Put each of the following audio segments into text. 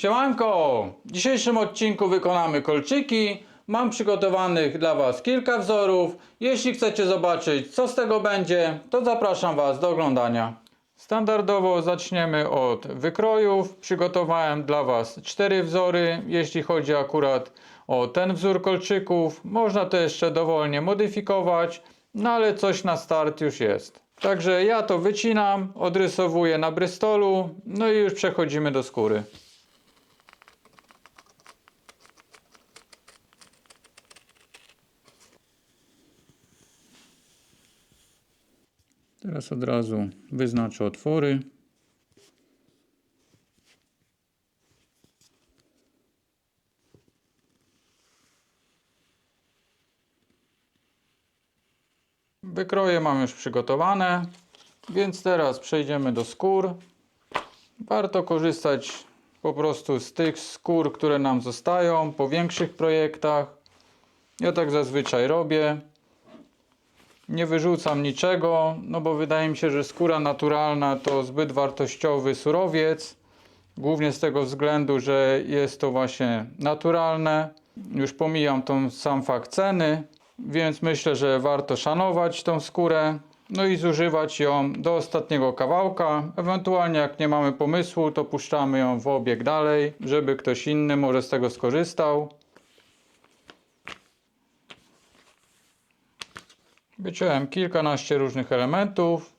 Siemanko! W dzisiejszym odcinku wykonamy kolczyki. Mam przygotowanych dla Was kilka wzorów. Jeśli chcecie zobaczyć, co z tego będzie, to zapraszam Was do oglądania. Standardowo zaczniemy od wykrojów. Przygotowałem dla Was 4 wzory. Jeśli chodzi akurat o ten wzór kolczyków, można to jeszcze dowolnie modyfikować, no ale coś na start już jest. Także ja to wycinam, odrysowuję na brystolu, no i już przechodzimy do skóry. Teraz od razu wyznaczę otwory. Wykroje mam już przygotowane, więc teraz przejdziemy do skór. Warto korzystać po prostu z tych skór, które nam zostają po większych projektach. Ja tak zazwyczaj robię. Nie wyrzucam niczego, no bo wydaje mi się, że skóra naturalna to zbyt wartościowy surowiec. Głównie z tego względu, że jest to właśnie naturalne. Już pomijam sam fakt ceny, więc myślę, że warto szanować tą skórę. No i zużywać ją do ostatniego kawałka. Ewentualnie jak nie mamy pomysłu, to puszczamy ją w obieg dalej, żeby ktoś inny może z tego skorzystał. Wyciąłem kilkanaście różnych elementów,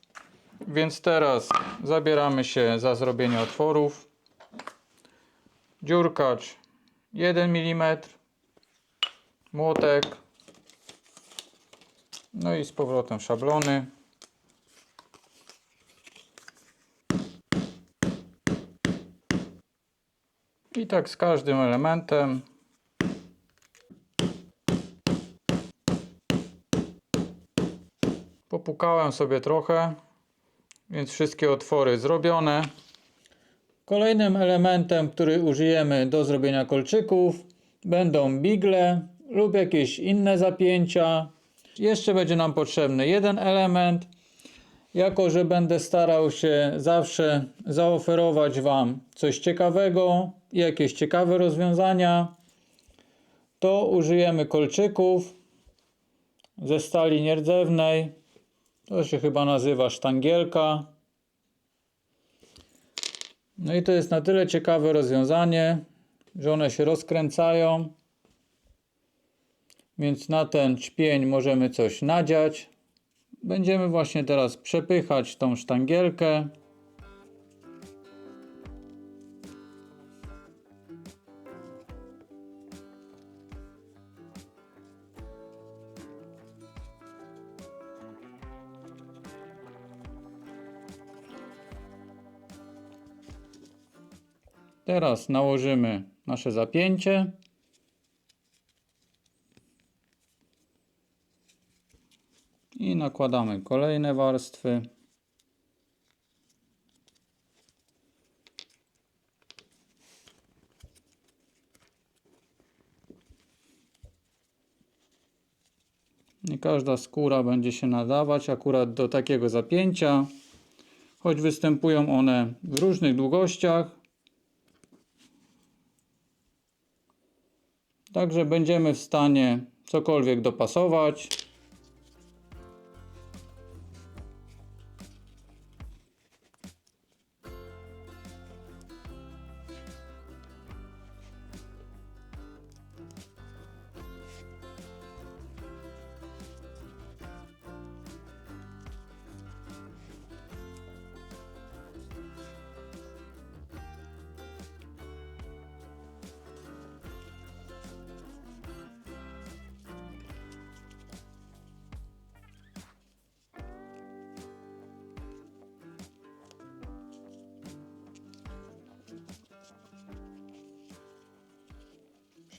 więc teraz zabieramy się za zrobienie otworów. Dziurkacz 1 mm, młotek, no i z powrotem szablony. I tak z każdym elementem. Popukałem sobie trochę, więc wszystkie otwory zrobione. Kolejnym elementem, który użyjemy do zrobienia kolczyków, będą bigle lub jakieś inne zapięcia. Jeszcze będzie nam potrzebny jeden element. Jako że będę starał się zawsze zaoferować Wam coś ciekawego i jakieś ciekawe rozwiązania, to użyjemy kolczyków ze stali nierdzewnej. To się chyba nazywa sztangielka. No i to jest na tyle ciekawe rozwiązanie, że one się rozkręcają, więc na ten czpień możemy coś nadziać. Będziemy właśnie teraz przepychać tą sztangielkę. Teraz nałożymy nasze zapięcie. I nakładamy kolejne warstwy. Nie każda skóra będzie się nadawać akurat do takiego zapięcia, choć występują one w różnych długościach. Także będziemy w stanie cokolwiek dopasować.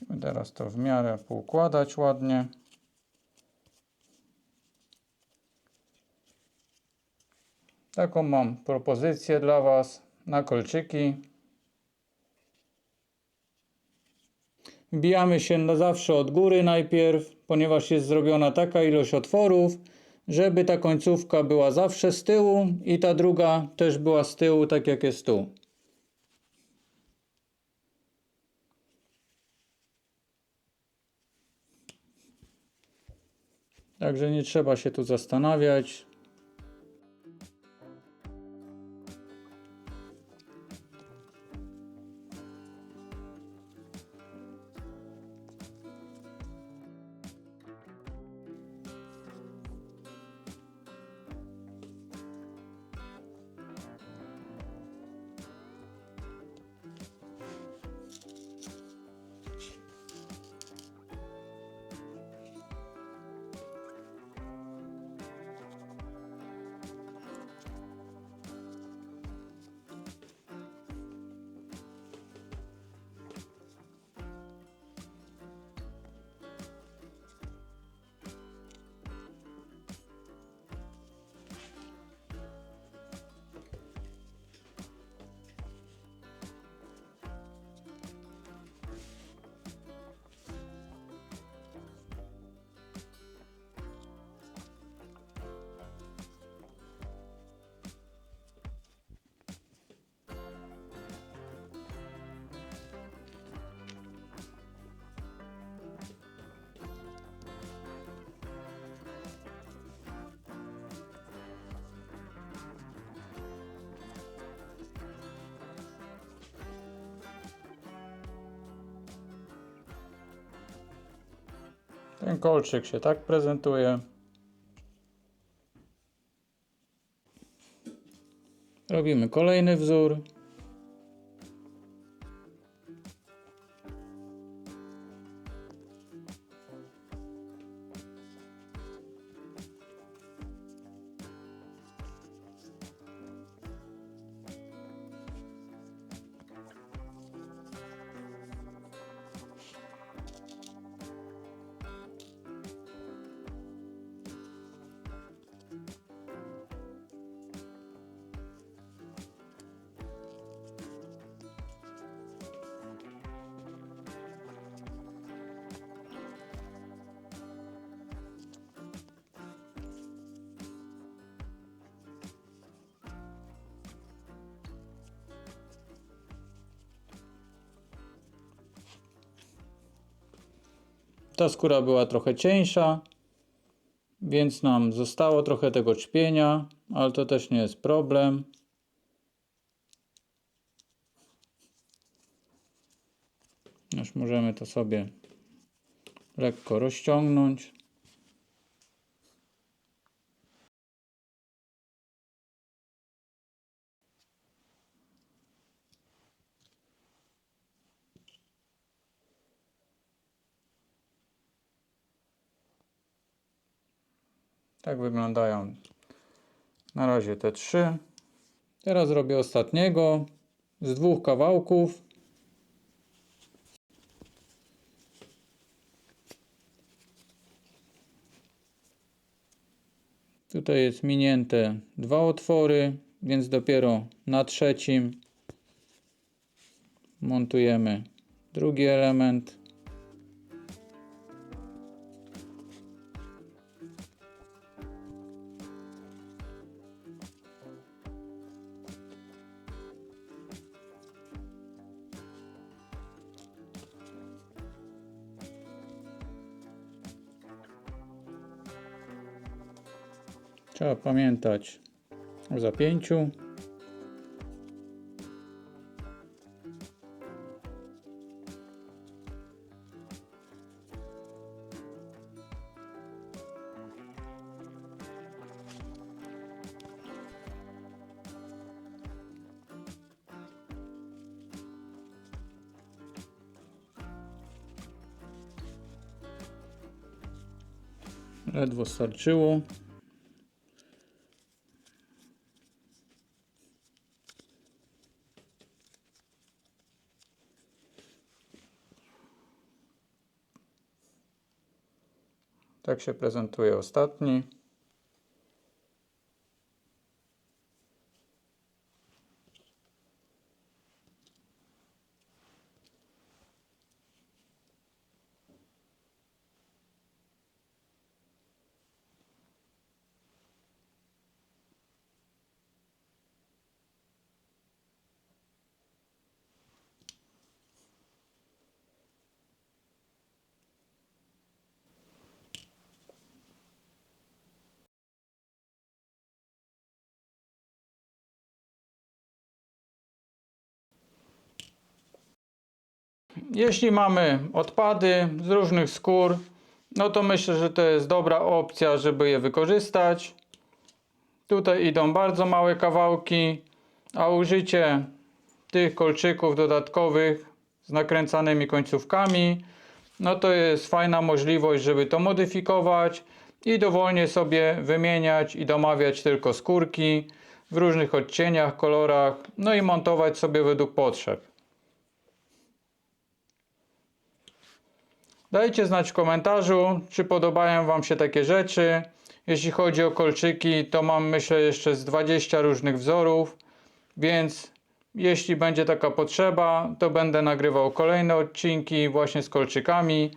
Musimy teraz to w miarę poukładać ładnie. Taką mam propozycję dla Was na kolczyki. Wbijamy się na zawsze od góry najpierw, ponieważ jest zrobiona taka ilość otworów, żeby ta końcówka była zawsze z tyłu i ta druga też była z tyłu, tak jak jest tu. Także nie trzeba się tu zastanawiać. Ten kolczyk się tak prezentuje. Robimy kolejny wzór. Ta skóra była trochę cieńsza, więc nam zostało trochę tego czpienia, ale to też nie jest problem. Już możemy to sobie lekko rozciągnąć. Tak wyglądają na razie te trzy. Teraz robię ostatniego z dwóch kawałków. Tutaj jest minięte dwa otwory, więc dopiero na trzecim montujemy drugi element. Trzeba pamiętać o zapięciu. Ledwo starczyło. Tak się prezentuje ostatni. jeśli mamy odpady z różnych skór, no to myślę, że to jest dobra opcja, żeby je wykorzystać. Tutaj idą bardzo małe kawałki, a użycie tych kolczyków dodatkowych z nakręcanymi końcówkami, no to jest fajna możliwość, żeby to modyfikować i dowolnie sobie wymieniać i domawiać tylko skórki w różnych odcieniach, kolorach, no i montować sobie według potrzeb. Dajcie znać w komentarzu, czy podobają Wam się takie rzeczy. Jeśli chodzi o kolczyki, to mam myślę jeszcze z 20 różnych wzorów, więc jeśli będzie taka potrzeba, to będę nagrywał kolejne odcinki właśnie z kolczykami.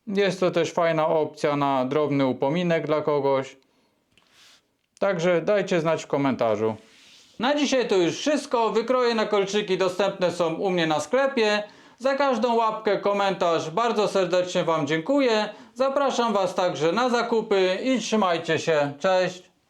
Jest to też fajna opcja na drobny upominek dla kogoś. Także dajcie znać w komentarzu. Na dzisiaj to już wszystko. Wykroje na kolczyki dostępne są u mnie na sklepie. Za każdą łapkę, komentarz bardzo serdecznie Wam dziękuję. Zapraszam Was także na zakupy i trzymajcie się. Cześć!